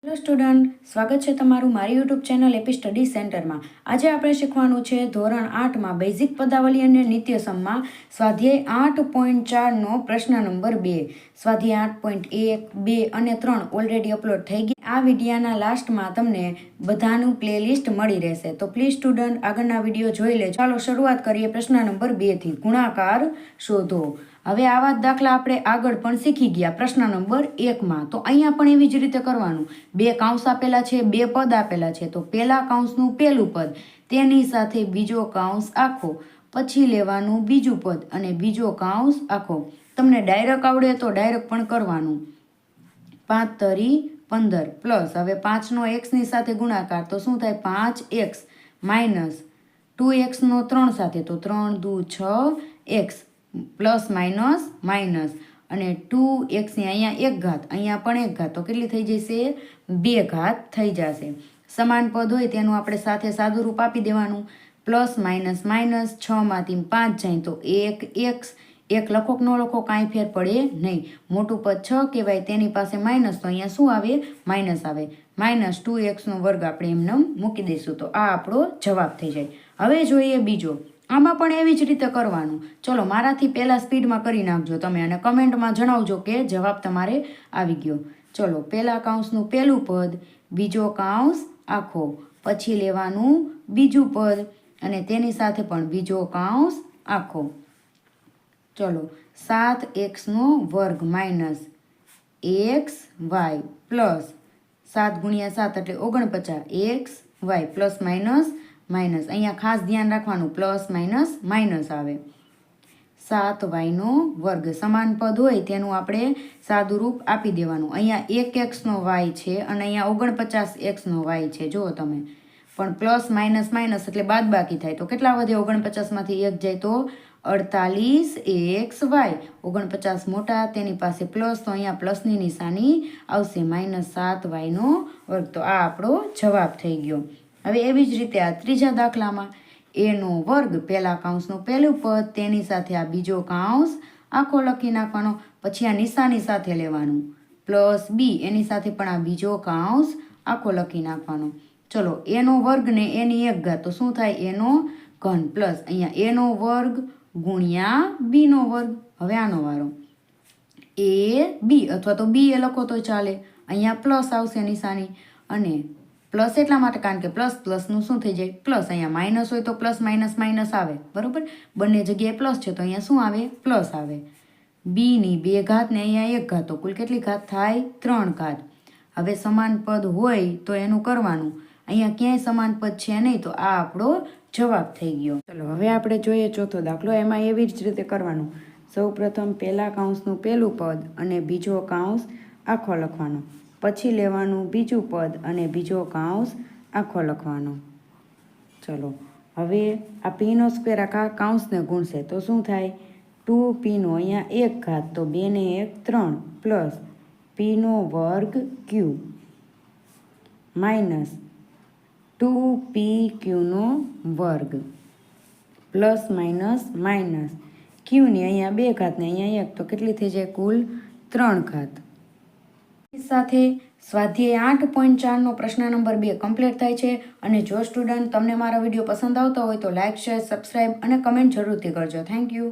Hello student, સ્વાગત છે તમારું મારી યુટ્યુબ ચેનલ એપી સ્ટડી સેન્ટરમાં। આજે આપણે શીખવાનું છે ધોરણ 8માં બેઝિક પદાવલી અને નિત્યસમમાં સ્વાધ્યાય 8.4નો પ્રશ્ન નંબર 2। સ્વાધ્યાય 8.1, 2 અને 3 ઓલરેડી અપલોડ થઈ ગયા। આ વિડીયોના લાસ્ટમાં તમને બધાનું પ્લેલિસ્ટ મળી રહેશે, તો પ્લીઝ સ્ટુડન્ટ આગળના વિડીયો જોઈ લેજો। ચાલો શરૂઆત કરીએ પ્રશ્ન નંબર 2થી। ગુણાકાર શોધો। હવે આવા જ દાખલા આપણે આગળ પણ શીખી ગયા પ્રશ્ન નંબર 1માં, તો અહીંયા પણ એવી જ રીતે કરવાનું। બે કૌંસ આપેલા છે, બે પદ આપેલા છે, તો પહેલા કૌંસનું પહેલું પદ તેની સાથે બીજો કૌંસ આખો, પછી લેવાનું બીજું પદ અને બીજો કૌંસ આખો। તમને ડાયરેક્ટ આવડે તો ડાયરેક્ટ પણ કરવાનું। 5 તરી 15 પ્લસ, હવે 5નો એક્સની સાથે ગુણાકાર તો શું થાય? 5x માઇનસ 2x નો 3 સાથે તો 3 દુ 6x પ્લસ માઇનસ માઇનસ અને 2x ની અહીંયા 1 ઘાત, અહીંયા પણ 1 ઘાત, તો કેટલી થઈ જશે? 2 ઘાત થઈ જશે। સમાન પદ હોય તેનું આપણે સાથે સાદું રૂપ આપી દેવાનું। પ્લસ માઇનસ માઇનસ, 6માંથી 5 જાય તો 1x, 1 લખો કે ન લખો કાંઈ ફેર પડે નહીં। મોટું પદ 6 કહેવાય, તેની પાસે માઇનસ, તો અહીંયા શું આવે? માઇનસ આવે। માઇનસ 2x નો વર્ગ આપણે એમને મૂકી દઈશું, તો આ આપણો જવાબ થઈ જાય। હવે જોઈએ બીજો। આમાં પણ એવી જ રીતે કરવાનું। ચલો મારાથી પહેલાં સ્પીડમાં કરી નાખજો તમે અને કમેન્ટમાં જણાવજો કે જવાબ તમારે આવી ગયો। ચલો, પહેલા કૌંસનું પહેલું પદ, બીજો કૌંસ આખો, પછી લેવાનું બીજું પદ અને તેની સાથે પણ બીજો કૌંસ આખો। ચલો, 7x નો વર્ગ માઇનસ xy પ્લસ 7 ગુણ્યા 7 એટલે 49 xy પ્લસ માઇનસ માઇનસ, અહીંયા ખાસ ધ્યાન રાખવાનું પ્લસ માઇનસ માઇનસ આવે। 7y નો વર્ગ, સમાન પદ હોય તેનું આપણે સાદું રૂપ આપી દેવાનું। અહીંયા 1x નો y છે અને અહીંયા 49x નો y છે, જુઓ તમે, પણ પ્લસ માઇનસ માઇનસ એટલે બાદ બાકી થાય, તો કેટલા વધે? 49માંથી 1 જાય તો 48xy, 49 મોટા, તેની પાસે પ્લસ, તો અહીંયા પ્લસની નિશાની આવશે, માઇનસ 7y નો વર્ગ, તો આ આપણો જવાબ થઈ ગયો। હવે એવી જ રીતે આ ત્રીજા દાખલામાં a નો વર્ગ, પહેલા કૌંસનું પહેલું પદ, તેની સાથે આ બીજો કૌંસ આખો લખી નાખવાનો, પછી આ નિશાની સાથે લેવાનું પ્લસ b, એની સાથે પણ આ બીજો કૌંસ આખો લખી નાખવાનો। ચલો, a નો વર્ગ ને એની 1 ઘાત, તો શું થાય? a નો ઘન પ્લસ અહીંયા a નો વર્ગ ગુણ્યા b નો વર્ગ। હવે આનો વારો, a b અથવા તો b એ લખો તો ચાલે, અહીંયા પ્લસ આવશે નિશાની, અને પ્લસ એટલા માટે કારણ કે પ્લસ પ્લસનું શું થઈ જાય? પ્લસ। અહીંયા માઇનસ હોય તો પ્લસ માઇનસ માઇનસ આવે, બરાબર? બંને જગ્યાએ પ્લસ છે તો અહીંયા શું આવે? પ્લસ આવે। બીની 2 ઘાત ને અહીંયા 1 ઘાત, તો કુલ કેટલી ઘાત થાય? 3 ઘાત। હવે સમાન પદ હોય તો એનું કરવાનું, અહીંયા ક્યાંય સમાન પદ છે નહીં, તો આ આપણો જવાબ થઈ ગયો। ચલો હવે આપણે જોઈએ ચોથો દાખલો। એમાં એવી જ રીતે કરવાનું। સૌ પ્રથમ પહેલા કૌંસનું પહેલું પદ અને બીજો કૌંસ આખો લખવાનો, પછી લેવાનું બીજું પદ અને બીજો કૌંસ આખો લખવાનો। ચલો, હવે આ p નો સ્ક્વેર આખા કૌંસને ગુણશે તો શું થાય? 2p નો અહીંયા 1 ઘાત, તો 2 ને 1 3 પ્લસ p નો વર્ગ q માઇનસ 2pq નો વર્ગ પ્લસ માઇનસ માઇનસ qની અહીંયા 2 ઘાત ને અહીંયા 1, તો કેટલી થઈ જાય? કુલ 3 ઘાત। સાથે સ્વાધ્યાય 8.4નો પ્રશ્ન નંબર 2 કમ્પ્લીટ થાય છે। અને જો સ્ટુડન્ટ તમને મારો વિડીયો પસંદ આવતો હોય તો લાઇક, શેર, સબસ્ક્રાઈબ અને કમેન્ટ જરૂરથી કરજો। Thank you.